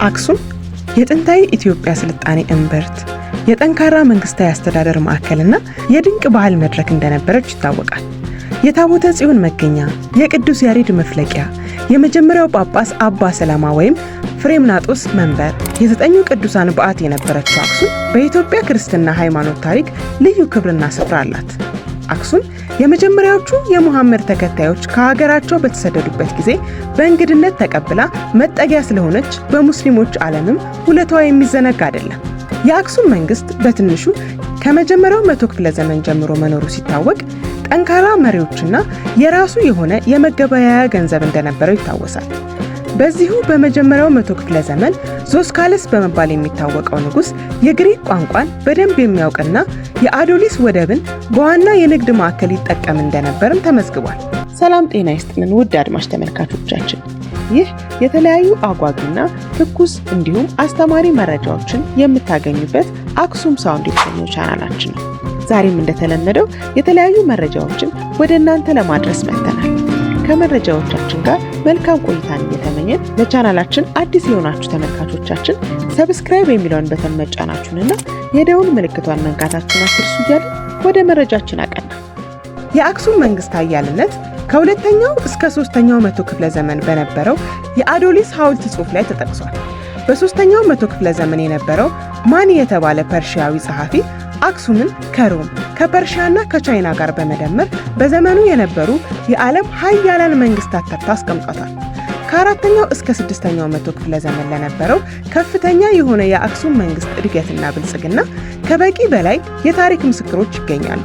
አክሱም የጥንታዊ ኢትዮጵያ ስልጣኔ እምብርት፣ የጠንካራ መንግስታዊ አስተዳደር ማዕከልና የድንቅ ባህል መድረክ እንደነበረች ይታወቃል። የታቦተ ጽዮን መገኛ፣ የቅዱስ ያሬድ መፍለቂያ፣ የመጀመሪያው ጳጳስ አባ ሰላማ ወይም ፍሬምናጦስ መንበር፣ የዘጠኙ ቅዱሳን በዓት የነበረችው አክሱም በኢትዮጵያ ክርስትና ሃይማኖት ታሪክ ልዩ ክብርና ስፍራ አላት። አክሱም የመጀመሪያዎቹ የሙሐመድ ተከታዮች ከሀገራቸው በተሰደዱበት ጊዜ በእንግድነት ተቀብላ መጠጊያ ስለሆነች በሙስሊሞች ዓለምም ውለታዋ የሚዘነጋ አይደለም። የአክሱም መንግስት በትንሹ ከመጀመሪያው 100 ክፍለ ዘመን ጀምሮ መኖሩ ሲታወቅ ጠንካራ መሪዎችና የራሱ የሆነ የመገበያያ ገንዘብ እንደነበረው ይታወሳል። በዚሁ በመጀመሪያው 100 ክፍለ ዘመን ዞስካለስ በመባል የሚታወቀው ንጉስ የግሪክ ቋንቋን በደንብ የሚያውቅና የአዶሊስ ወደብን በዋና የንግድ ማዕከል ይጠቀም እንደነበርም ተመዝግቧል። ሰላም ጤና ይስጥልን ውድ አድማጭ ተመልካቾቻችን፣ ይህ የተለያዩ አጓጊና ትኩስ እንዲሁም አስተማሪ መረጃዎችን የምታገኙበት አክሱም ሳውንድ የተሰኘው ቻናላችን ነው። ዛሬም እንደተለመደው የተለያዩ መረጃዎችን ወደ እናንተ ለማድረስ መጥተናል። ከመረጃዎቻችን ጋር መልካም ቆይታን እየተመኘን ለቻናላችን አዲስ የሆናችሁ ተመልካቾቻችን ሰብስክራይብ የሚለውን በተን መጫናችሁንና የደውል ምልክቷን መንካታችሁን አትርሱ እያልን ወደ መረጃችን አቀና። የአክሱም መንግስት ኃያልነት ከሁለተኛው እስከ 3ኛው 100 ክፍለ ዘመን በነበረው የአዶሊስ ሐውልት ጽሑፍ ላይ ተጠቅሷል። በ3ኛው 100 ክፍለ ዘመን የነበረው ማኒ የተባለ ፐርሺያዊ ጸሐፊ አክሱምን ከሮም ከፐርሺያና ከቻይና ጋር በመደመር በዘመኑ የነበሩ የዓለም ኃያላን መንግስታት ተርታ አስቀምጧታል። ከ4ኛው እስከ 6ኛው 100 ክፍለ ዘመን ለነበረው ከፍተኛ የሆነ የአክሱም መንግስት እድገትና ብልጽግና ከበቂ በላይ የታሪክ ምስክሮች ይገኛሉ።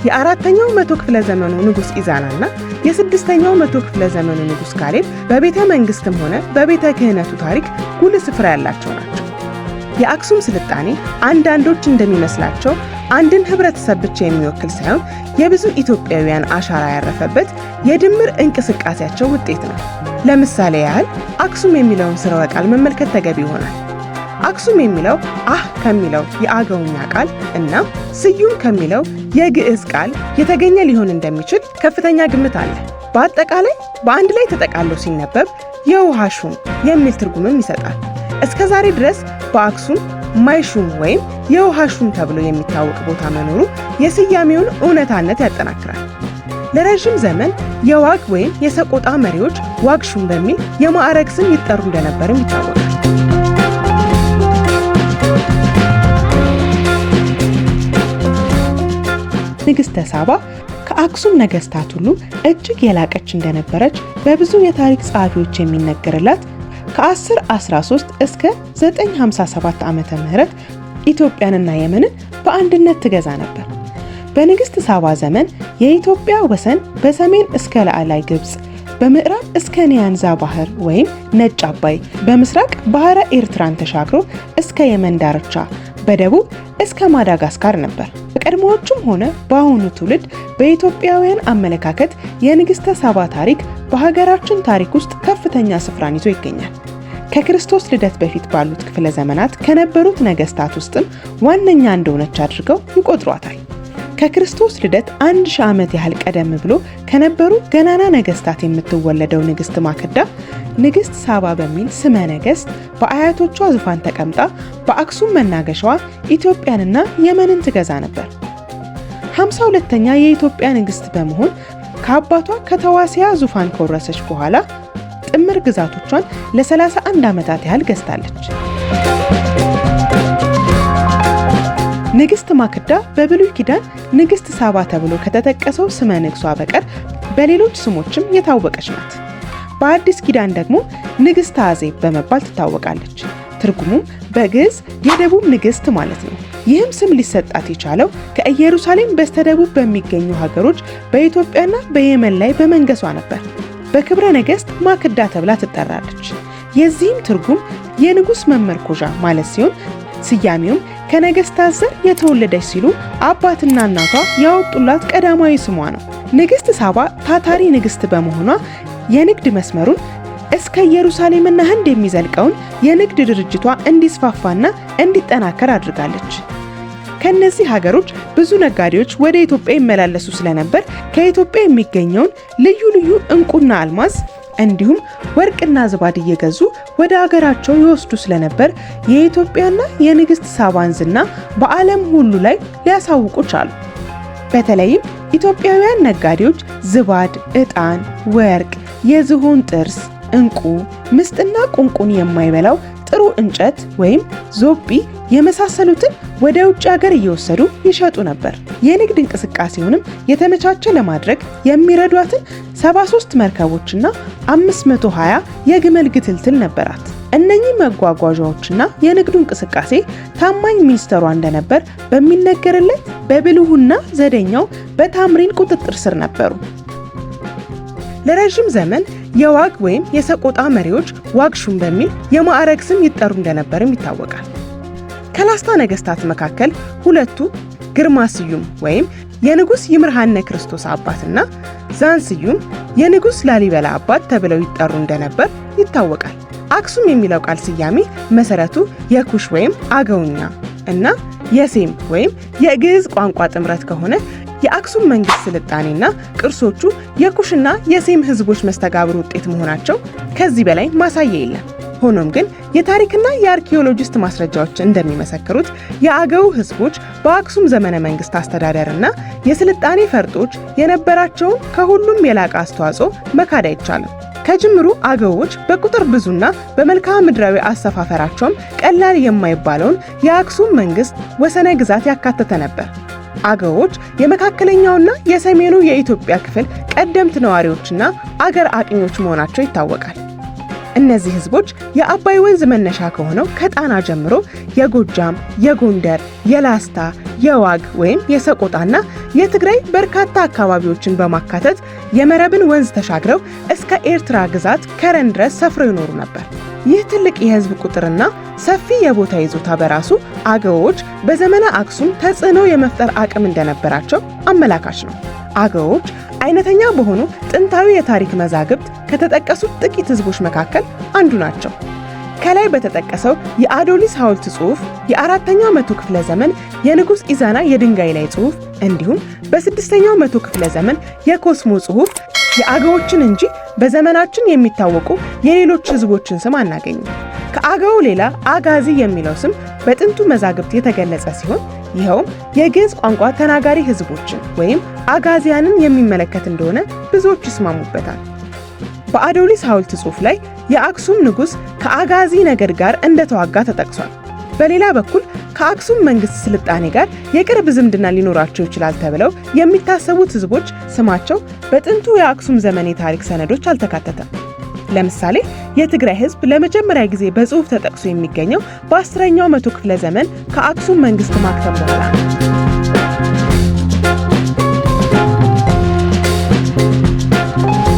የ4ኛው 100 ክፍለ ዘመኑ ንጉስ ኢዛናና የ6ኛው 100 ክፍለ ዘመኑ ንጉስ ካሌብ በቤተ መንግስትም ሆነ በቤተ ክህነቱ ታሪክ ጉልህ ስፍራ ያላቸው ናቸው። የአክሱም ስልጣኔ አንዳንዶች እንደሚመስላቸው አንድን ህብረተሰብ ብቻ የሚወክል ሳይሆን የብዙ ኢትዮጵያውያን አሻራ ያረፈበት የድምር እንቅስቃሴያቸው ውጤት ነው። ለምሳሌ ያህል አክሱም የሚለውን ስርወ ቃል መመልከት ተገቢ ይሆናል። አክሱም የሚለው አህ ከሚለው የአገውኛ ቃል እና ስዩም ከሚለው የግዕዝ ቃል የተገኘ ሊሆን እንደሚችል ከፍተኛ ግምት አለ። በአጠቃላይ በአንድ ላይ ተጠቃሎ ሲነበብ የውሃ ሹም የሚል ትርጉምም ይሰጣል። እስከ ዛሬ ድረስ በአክሱም ማይሹም ወይም የውሃ ሹም ተብሎ የሚታወቅ ቦታ መኖሩ የስያሜውን እውነታነት ያጠናክራል። ለረጅም ዘመን የዋግ ወይም የሰቆጣ መሪዎች ዋግ ሹም በሚል የማዕረግ ስም ይጠሩ እንደነበርም ይታወቃል። ንግሥተ ሳባ ከአክሱም ነገስታት ሁሉ እጅግ የላቀች እንደነበረች በብዙ የታሪክ ጸሐፊዎች የሚነገርላት ከ1013 እስከ 957 ዓመተ ምህረት ኢትዮጵያንና የመንን በአንድነት ትገዛ ነበር። በንግሥት ሳባ ዘመን የኢትዮጵያ ወሰን በሰሜን እስከ ላዕላይ ግብጽ፣ በምዕራብ እስከ ኒያንዛ ባህር ወይም ነጭ አባይ፣ በምስራቅ ባህረ ኤርትራን ተሻግሮ እስከ የመን ዳርቻ፣ በደቡብ እስከ ማዳጋስካር ነበር። በቀድሞዎቹም ሆነ በአሁኑ ትውልድ በኢትዮጵያውያን አመለካከት የንግሥተ ሳባ ታሪክ በሀገራችን ታሪክ ውስጥ ከፍተኛ ስፍራን ይዞ ይገኛል። ከክርስቶስ ልደት በፊት ባሉት ክፍለ ዘመናት ከነበሩት ነገስታት ውስጥም ዋነኛ እንደሆነች አድርገው ይቆጥሯታል። ከክርስቶስ ልደት 1000 ዓመት ያህል ቀደም ብሎ ከነበሩ ገናና ነገስታት የምትወለደው ንግሥት ማክዳ ንግሥት ሳባ በሚል ስመ ነገስት በአያቶቿ ዙፋን ተቀምጣ በአክሱም መናገሻዋ ኢትዮጵያንና የመንን ትገዛ ነበር። 52ኛ የኢትዮጵያ ንግሥት በመሆን ከአባቷ ከተዋሲያ ዙፋን ከወረሰች በኋላ ጥምር ግዛቶቿን ለ31 ዓመታት ያህል ገዝታለች። ንግሥት ማክዳ በብሉይ ኪዳን ንግሥት ሳባ ተብሎ ከተጠቀሰው ስመ ንግሷ በቀር በሌሎች ስሞችም የታወቀች ናት። በአዲስ ኪዳን ደግሞ ንግሥት አዜብ በመባል ትታወቃለች። ትርጉሙም በግዕዝ የደቡብ ንግሥት ማለት ነው። ይህም ስም ሊሰጣት የቻለው ከኢየሩሳሌም በስተደቡብ በሚገኙ ሀገሮች በኢትዮጵያና በየመን ላይ በመንገሷ ነበር። በክብረ ነገሥት ማክዳ ተብላ ትጠራለች። የዚህም ትርጉም የንጉሥ መመርኮዣ ማለት ሲሆን ስያሜውም ከነገሥታት ዘር የተወለደች ሲሉ አባትና እናቷ ያወጡላት ቀዳማዊ ስሟ ነው። ንግሥት ሳባ ታታሪ ንግሥት በመሆኗ የንግድ መስመሩን እስከ ኢየሩሳሌምና ህንድ የሚዘልቀውን የንግድ ድርጅቷ እንዲስፋፋና እንዲጠናከር አድርጋለች። ከነዚህ ሀገሮች ብዙ ነጋዴዎች ወደ ኢትዮጵያ ይመላለሱ ስለነበር ከኢትዮጵያ የሚገኘውን ልዩ ልዩ ዕንቁና አልማዝ እንዲሁም ወርቅና ዝባድ እየገዙ ወደ ሀገራቸው ይወስዱ ስለነበር የኢትዮጵያና የንግስት ሳባን ዝና በዓለም ሁሉ ላይ ሊያሳውቁ ቻሉ። በተለይም ኢትዮጵያውያን ነጋዴዎች ዝባድ፣ ዕጣን፣ ወርቅ፣ የዝሆን ጥርስ፣ ዕንቁ፣ ምስጥና ቁንቁን የማይበላው ጥሩ እንጨት ወይም ዞጲ የመሳሰሉትን ወደ ውጭ ሀገር እየወሰዱ ይሸጡ ነበር። የንግድ እንቅስቃሴውንም የተመቻቸ ለማድረግ የሚረዷትን 73 መርከቦችና 520 የግመል ግትልትል ነበራት። እነኚህ መጓጓዣዎችና የንግዱ እንቅስቃሴ ታማኝ ሚኒስትሯ እንደነበር በሚነገርለት በብልሁና ዘደኛው በታምሪን ቁጥጥር ስር ነበሩ። ለረጅም ዘመን የዋግ ወይም የሰቆጣ መሪዎች ዋግሹም በሚል የማዕረግ ስም ይጠሩ እንደነበርም ይታወቃል። ከላስታ ነገስታት መካከል ሁለቱ ግርማ ስዩም ወይም የንጉስ ይምርሃነ ክርስቶስ አባትና ዛን ስዩም የንጉስ ላሊበላ አባት ተብለው ይጠሩ እንደነበር ይታወቃል። አክሱም የሚለው ቃል ስያሜ መሰረቱ የኩሽ ወይም አገውኛ እና የሴም ወይም የግዕዝ ቋንቋ ጥምረት ከሆነ የአክሱም መንግስት ስልጣኔና ቅርሶቹ የኩሽና የሴም ህዝቦች መስተጋብር ውጤት መሆናቸው ከዚህ በላይ ማሳያ የለም። ሆኖም ግን የታሪክና የአርኪኦሎጂስት ማስረጃዎች እንደሚመሰክሩት የአገው ህዝቦች በአክሱም ዘመነ መንግስት አስተዳደርና የስልጣኔ ፈርጦች የነበራቸውን ከሁሉም የላቀ አስተዋጽኦ መካድ አይቻልም። ከጅምሩ አገዎች በቁጥር ብዙና በመልክዓ ምድራዊ አሰፋፈራቸውም ቀላል የማይባለውን የአክሱም መንግስት ወሰነ ግዛት ያካተተ ነበር። አገዎች የመካከለኛውና የሰሜኑ የኢትዮጵያ ክፍል ቀደምት ነዋሪዎችና አገር አቅኞች መሆናቸው ይታወቃል። እነዚህ ህዝቦች የአባይ ወንዝ መነሻ ከሆነው ከጣና ጀምሮ የጎጃም፣ የጎንደር፣ የላስታ፣ የዋግ ወይም የሰቆጣና የትግራይ በርካታ አካባቢዎችን በማካተት የመረብን ወንዝ ተሻግረው እስከ ኤርትራ ግዛት ከረን ድረስ ሰፍረው ይኖሩ ነበር። ይህ ትልቅ የህዝብ ቁጥርና ሰፊ የቦታ ይዞታ በራሱ አገዎች በዘመነ አክሱም ተጽዕኖ የመፍጠር አቅም እንደነበራቸው አመላካች ነው። አገዎች አይነተኛ በሆኑ ጥንታዊ የታሪክ መዛግብት ከተጠቀሱት ጥቂት ህዝቦች መካከል አንዱ ናቸው። ከላይ በተጠቀሰው የአዶሊስ ሐውልት ጽሑፍ የ4ኛው መቶ ክፍለ ዘመን የንጉስ ኢዛና የድንጋይ ላይ ጽሑፍ እንዲሁም በ6ኛው መቶ ክፍለ ዘመን የኮስሞ ጽሑፍ የአገዎችን እንጂ በዘመናችን የሚታወቁ የሌሎች ህዝቦችን ስም አናገኝም። ከአገው ሌላ አጋዚ የሚለው ስም በጥንቱ መዛግብት የተገለጸ ሲሆን ይኸውም የግዕዝ ቋንቋ ተናጋሪ ህዝቦችን ወይም አጋዚያንን የሚመለከት እንደሆነ ብዙዎች ይስማሙበታል። በአዶሊስ ሐውልት ጽሑፍ ላይ የአክሱም ንጉስ ከአጋዚ ነገድ ጋር እንደተዋጋ ተጠቅሷል። በሌላ በኩል ከአክሱም መንግስት ስልጣኔ ጋር የቅርብ ዝምድና ሊኖራቸው ይችላል ተብለው የሚታሰቡት ህዝቦች ስማቸው በጥንቱ የአክሱም ዘመን የታሪክ ሰነዶች አልተካተተም። ለምሳሌ የትግራይ ህዝብ ለመጀመሪያ ጊዜ በጽሑፍ ተጠቅሶ የሚገኘው በ10ኛው መቶ ክፍለ ዘመን ከአክሱም መንግስት ማክተም በኋላ ነው።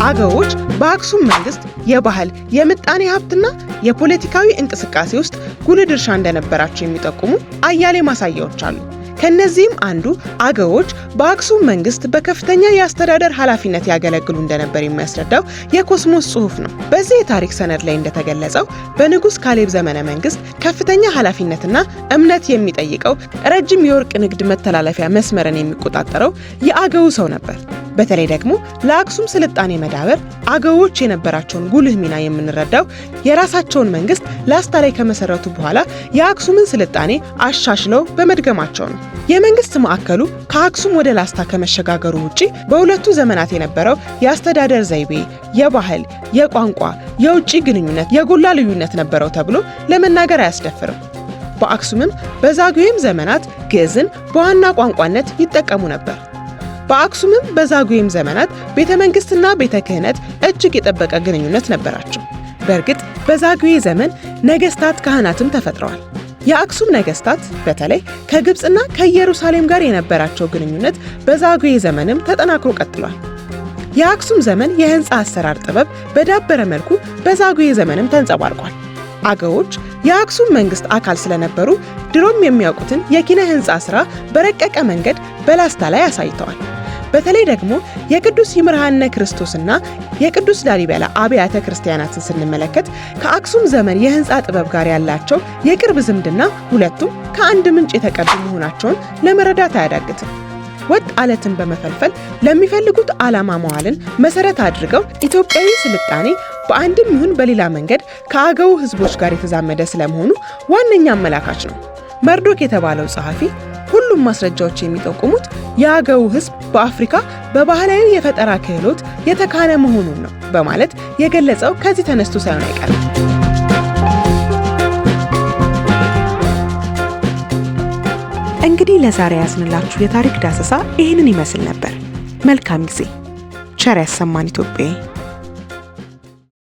አገዎች በአክሱም መንግስት የባህል፣ የምጣኔ ሀብትና የፖለቲካዊ እንቅስቃሴ ውስጥ ጉልህ ድርሻ እንደነበራቸው የሚጠቁሙ አያሌ ማሳያዎች አሉ። ከነዚህም አንዱ አገዎች በአክሱም መንግስት በከፍተኛ የአስተዳደር ኃላፊነት ያገለግሉ እንደነበር የሚያስረዳው የኮስሞስ ጽሑፍ ነው። በዚህ የታሪክ ሰነድ ላይ እንደተገለጸው በንጉስ ካሌብ ዘመነ መንግስት ከፍተኛ ኃላፊነትና እምነት የሚጠይቀው ረጅም የወርቅ ንግድ መተላለፊያ መስመርን የሚቆጣጠረው የአገው ሰው ነበር። በተለይ ደግሞ ለአክሱም ስልጣኔ መዳበር አገዎች የነበራቸውን ጉልህ ሚና የምንረዳው የራሳቸውን መንግስት ላስታ ላይ ከመሰረቱ በኋላ የአክሱምን ስልጣኔ አሻሽለው በመድገማቸው ነው። የመንግስት ማዕከሉ ከአክሱም ወደ ላስታ ከመሸጋገሩ ውጪ በሁለቱ ዘመናት የነበረው የአስተዳደር ዘይቤ፣ የባህል፣ የቋንቋ፣ የውጭ ግንኙነት የጎላ ልዩነት ነበረው ተብሎ ለመናገር አያስደፍርም። በአክሱምም በዛጉዌም ዘመናት ግዕዝን በዋና ቋንቋነት ይጠቀሙ ነበር። በአክሱምም በዛጉዌም ዘመናት ቤተ መንግስትና ቤተ ክህነት እጅግ የጠበቀ ግንኙነት ነበራቸው። በእርግጥ በዛጉዌ ዘመን ነገስታት ካህናትም ተፈጥረዋል። የአክሱም ነገስታት በተለይ ከግብፅና ከኢየሩሳሌም ጋር የነበራቸው ግንኙነት በዛጉዌ ዘመንም ተጠናክሮ ቀጥሏል። የአክሱም ዘመን የህንፃ አሰራር ጥበብ በዳበረ መልኩ በዛጉዌ ዘመንም ተንጸባርቋል። አገዎች የአክሱም መንግስት አካል ስለነበሩ ድሮም የሚያውቁትን የኪነ ህንፃ ስራ በረቀቀ መንገድ በላስታ ላይ አሳይተዋል። በተለይ ደግሞ የቅዱስ ይምርሃነ ክርስቶስና የቅዱስ ላሊበላ አብያተ ክርስቲያናትን ስንመለከት ከአክሱም ዘመን የህንፃ ጥበብ ጋር ያላቸው የቅርብ ዝምድና ሁለቱም ከአንድ ምንጭ የተቀዱ መሆናቸውን ለመረዳት አያዳግትም። ወጥ አለትን በመፈልፈል ለሚፈልጉት ዓላማ መዋልን መሰረት አድርገው ኢትዮጵያዊ ስልጣኔ በአንድም ይሁን በሌላ መንገድ ከአገው ህዝቦች ጋር የተዛመደ ስለመሆኑ ዋነኛ አመላካች ነው። መርዶክ የተባለው ጸሐፊ ሁሉም ማስረጃዎች የሚጠቁሙት የአገው ህዝብ በአፍሪካ በባህላዊ የፈጠራ ክህሎት የተካነ መሆኑን ነው በማለት የገለጸው ከዚህ ተነስቶ ሳይሆን አይቀርም። እንግዲህ ለዛሬ ያዝንላችሁ የታሪክ ዳሰሳ ይህንን ይመስል ነበር። መልካም ጊዜ። ቸር ያሰማን ኢትዮጵያዊ።